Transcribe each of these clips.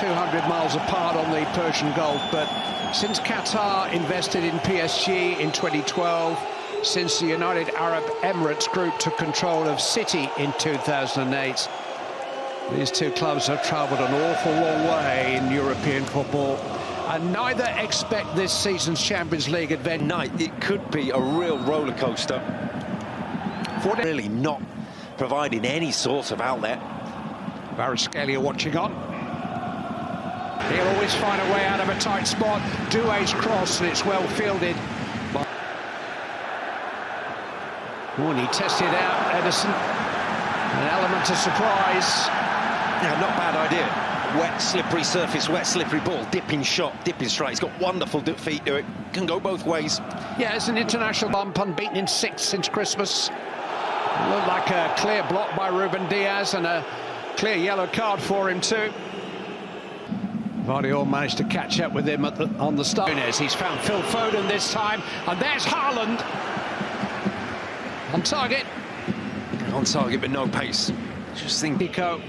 200 miles apart on the Persian Gulf, but since Qatar invested in PSG in 2012, since the United Arab Emirates Group took control of City in 2008, these two clubs have travelled an awful long way in European football, and neither expect this season's Champions League adventure. Night, it could be a real roller coaster. Really not providing any sort of outlet. Varaskelia watching on. He'll always find a way out of a tight spot. Doué's cross, and it's well fielded. Oh, and he tested out Ederson. An element of surprise. Yeah, not bad idea. Wet, slippery surface, wet, slippery ball. Dipping shot, dipping strike. He's got wonderful feet to it. Can go both ways. Yeah, it's an international bump, unbeaten in 6 since Christmas. Looked like a clear block by Ruben Diaz and a clear yellow card for him too. Vardiol managed to catch up with him on the start. He's found Phil Foden this time, and there's Haaland. On target. On target, but no pace. Just think. Nico.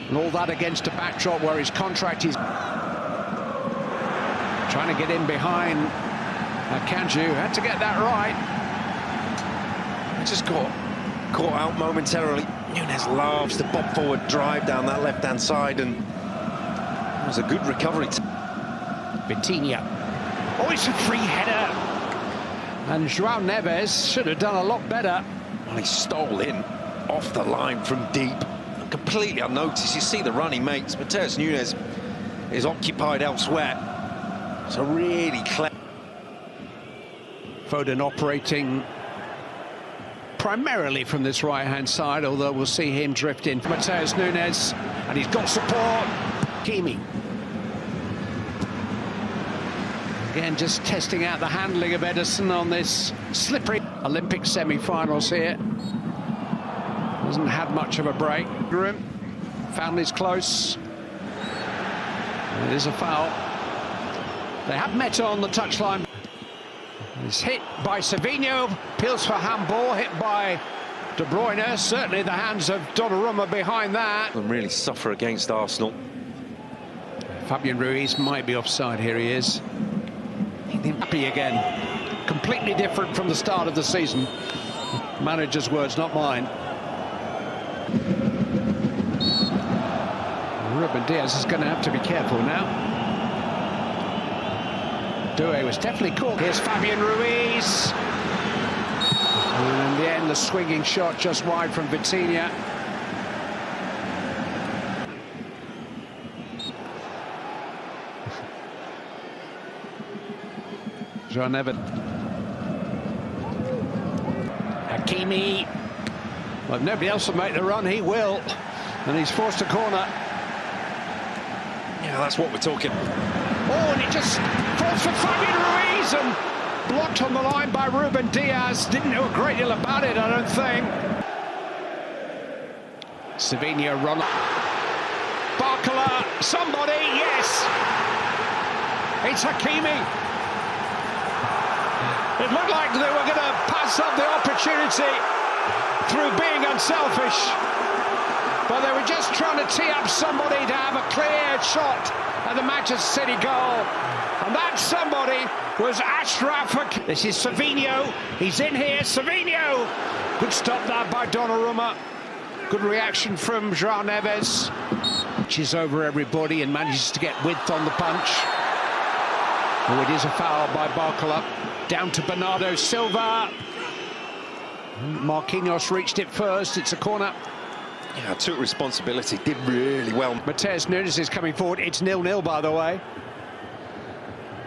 And all that against a backdrop where his contract is trying to get in behind Kanju. Had to get that right. Just got caught out momentarily. Nunez loves the bob forward drive down that left-hand side, and it was a good recovery. Vitinha. Oh, it's a free header. And João Neves should have done a lot better. Well, he stole in off the line from deep, completely unnoticed. You see the run he makes. Mateus Nunes is occupied elsewhere. So really clever. Foden operating primarily from this right-hand side, although we'll see him drift in. Mateus Nunes, and he's got support. Kimi. Again, just testing out the handling of Ederson on this slippery Olympic semi-finals here. Hasn't had much of a break. Family close. It is a foul. They have met on the touchline. It's hit by Savinho, appeals for handball, hit by De Bruyne. Certainly the hands of Donnarumma behind that. And really suffer against Arsenal. Fabian Ruiz might be offside. Here he is. Happy again. Completely different from the start of the season. Manager's words, not mine. Ruben Diaz is going to have to be careful now. Doué was definitely caught. Here's Fabian Ruiz. And in the end, the swinging shot just wide from Vitinha. João Neves. Hakimi. Well, if nobody else will make the run, he will. And he's forced a corner. Yeah, that's what we're talking. Oh, and it just falls for Fabian Ruiz and blocked on the line by Ruben Diaz. Didn't know a great deal about it, I don't think. Savinho run. Barcola, somebody, yes. It's Hakimi. It looked like they were going to pass up the opportunity through being unselfish. But they were just trying to tee up somebody to have a clear shot at the Manchester City goal. And that somebody was Ashraf Hakimi. This is Savinho. He's in here. Savinho. Good stop there by Donnarumma. Good reaction from João Neves. Punches over everybody and manages to get width on the punch. Oh, it is a foul by Barcola. Down to Bernardo Silva. Marquinhos reached it first. It's a corner. Yeah, took responsibility, did really well. Mateus Nunes is coming forward. It's 0-0, by the way.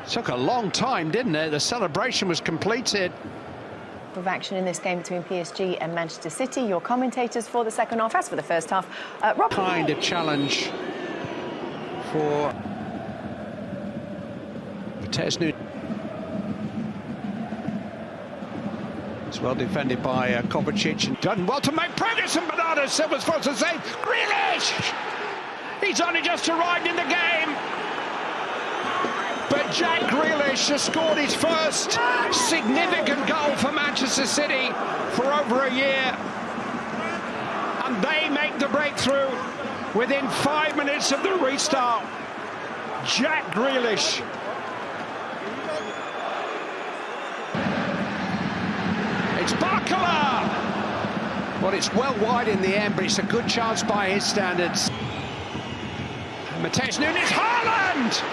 Took a long time, didn't it? The celebration was completed. Of action in this game between PSG and Manchester City. Your commentators for the second half, as for the first half, Rob. Kind of challenge for Mateus Nunes. It's well defended by Kovacic and done well to make progress, and Bernardo Silva's forced to save. Grealish! He's only just arrived in the game. But Jack Grealish has scored his first significant goal for Manchester City for over a year. And they make the breakthrough. within 5 minutes of the restart. Jack Grealish. It's Barcola. Well, it's well wide in the end, but it's a good chance by his standards. Mateus Nunes, Haaland!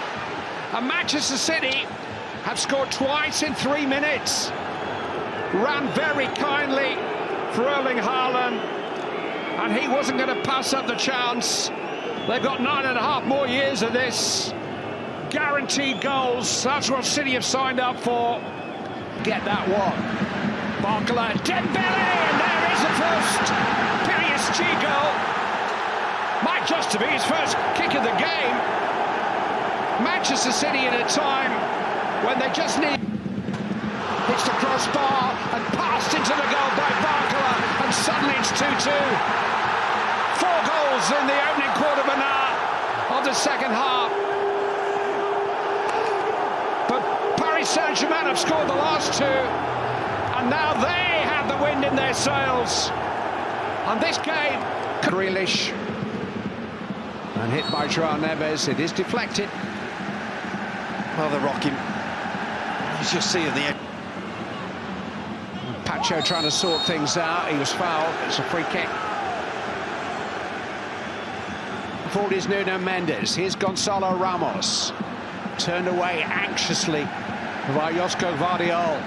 And Manchester City have scored twice in 3 minutes. Ran very kindly for Erling Haaland, and he wasn't going to pass up the chance. They've got 9.5 more years of this. Guaranteed goals, that's what City have signed up for. Get that one. Barcola, Dembele, and there is the first PSG goal. Might just be his first kick of the game. Manchester City in a time when they just need... It's the crossbar and passed into the goal by Barcola, and suddenly it's 2-2. 4 goals in the opening quarter of an hour of the second half. But Paris Saint-Germain have scored the last 2, and now they have the wind in their sails. And this game, Grealish, and hit by João Neves. It is deflected. Well, they're rocking. You just see in the end. Pacho trying to sort things out. He was fouled. It's a free kick. Forward is Nuno Mendes. Here's Gonzalo Ramos. Turned away anxiously by Josko Vardiol.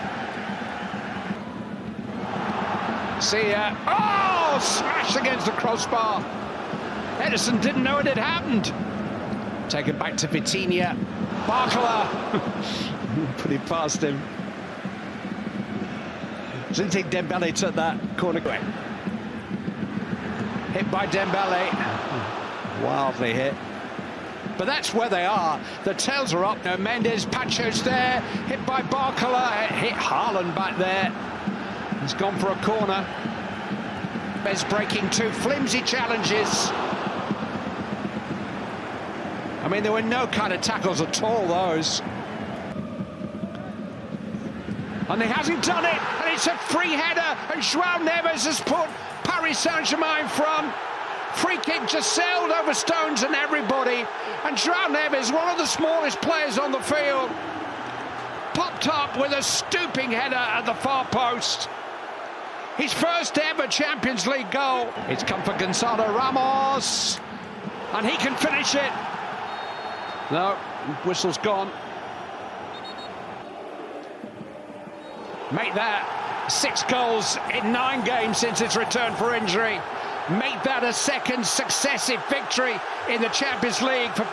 See ya. Oh, smash against the crossbar. Edison didn't know it had happened. Taken back to Vitinha. Barcola. Put it past him. Didn't think Dembele took that corner away. Hit by Dembele. Wildly hit. But that's where they are. The tails are up. No, Mendes, Pacho's there. Hit by Barcola. Hit Haaland back there. He's gone for a corner. Bez breaking 2 flimsy challenges. I mean, there were no kind of tackles at all, those. And he hasn't done it, and it's a free header, and João Neves has put Paris Saint-Germain in front. Free kick just sailed over stones and everybody, and João Neves, one of the smallest players on the field, popped up with a stooping header at the far post. His first ever Champions League goal. It's come for Gonzalo Ramos, and he can finish it. No, whistle's gone. Make that 6 goals in 9 games since its return for injury. Make that a second successive victory in the Champions League for